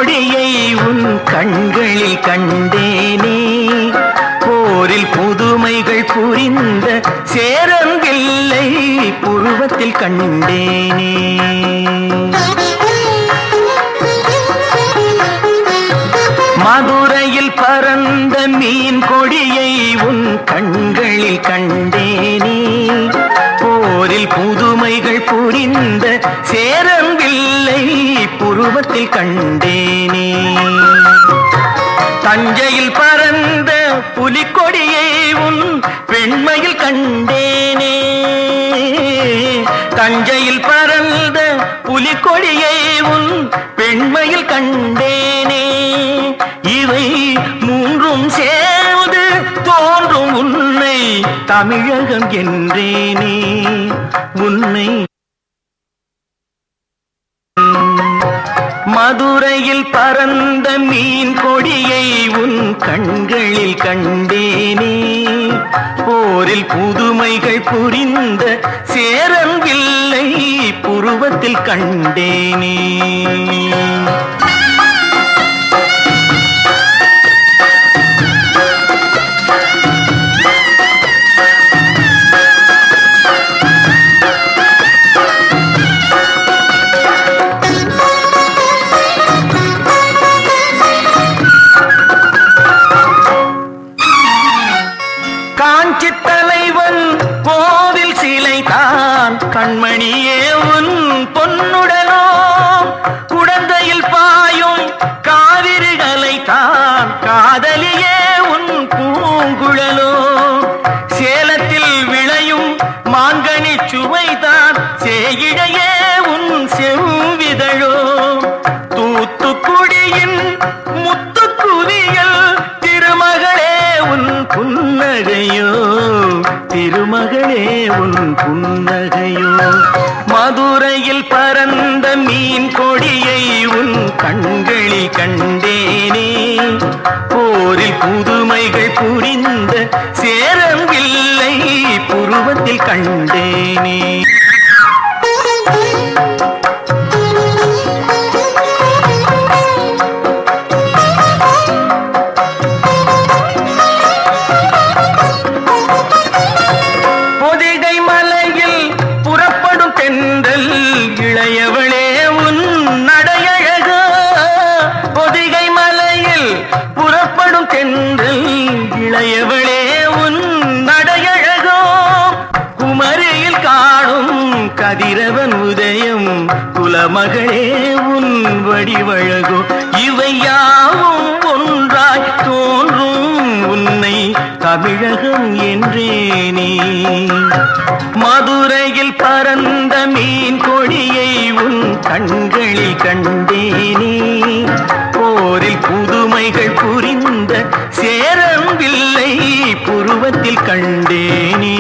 கொடியை உன் கண்களில் கண்டேனே. போரில் புதுமைகள் புரிந்த சேரம்பில்லை புருவத்தில் கண்டேனே. மதுரையில் பறந்த மீன் கொடியை உன் கண்களில் கண்டேனே. போரில் புதுமைகள் புரிந்த சேரம்பில்லை புருவத்தில் கண்டேனே. தஞ்சையில் பறந்த புலிக்கொடியை உன் பெண்மையில் கண்டேனே. தஞ்சையில் பறந்த புலிக்கொடியை உன் பெண்மையில் கண்டேனே. இவை மூன்றும் சேர்ந்து தோன்றும் உன்னை தமிழகம் என்றேனே. உன்னை மதுரையில் பறந்த மீன் கொடியை உன் கண்களில் கண்டேனே. போரில் புதுமைகள் புரிந்த சேரம்பில்லை புருவத்தில் கண்டேனே. காஞ்சி தலைவன் கோவில் சிலை தான் கண்மணியே உன் பொன்னுடனோ. குடந்தையில் பாயும் காவிரிகளை தான் காதலியே உன் பூங்குழலோ. சேலத்தில் விளையும் மாங்கனி சுவைதான் சேயிழையே உன் செவ்விதழோ. தூத்துக்குடியின் முத்துக்குவியல் திருமகளே உன் புன்னகையோ. திருமகளே உன் புன்னகையோ. மதுரையில் பறந்த மீன் கொடியை உன் கண்களில் கண்டேனே. போரில் புதுமைகள் புரிந்த சேரம்பில்லை புருவத்தில் கண்டேனே. இளையவளே உன் நடையழகோ. பொதிகை மலையில் புறப்படும் தென்றல் இளையவளே உன் நடையழகோ. குமரியில் காணும் கதிரவன் உதயம் குலமகளே உன் வடிவழகோ. இவை யாவும் ஒன்றாய் தோன்றும் உன்னை தமிழகம் என்றேனே. மதுரையில் பறந்த மீன் கொடியை உன் கண்களில் கண்டேனே. போரில் புதுமைகள் புரிந்த சேரம்பில்லை புருவத்தில் கண்டேனே.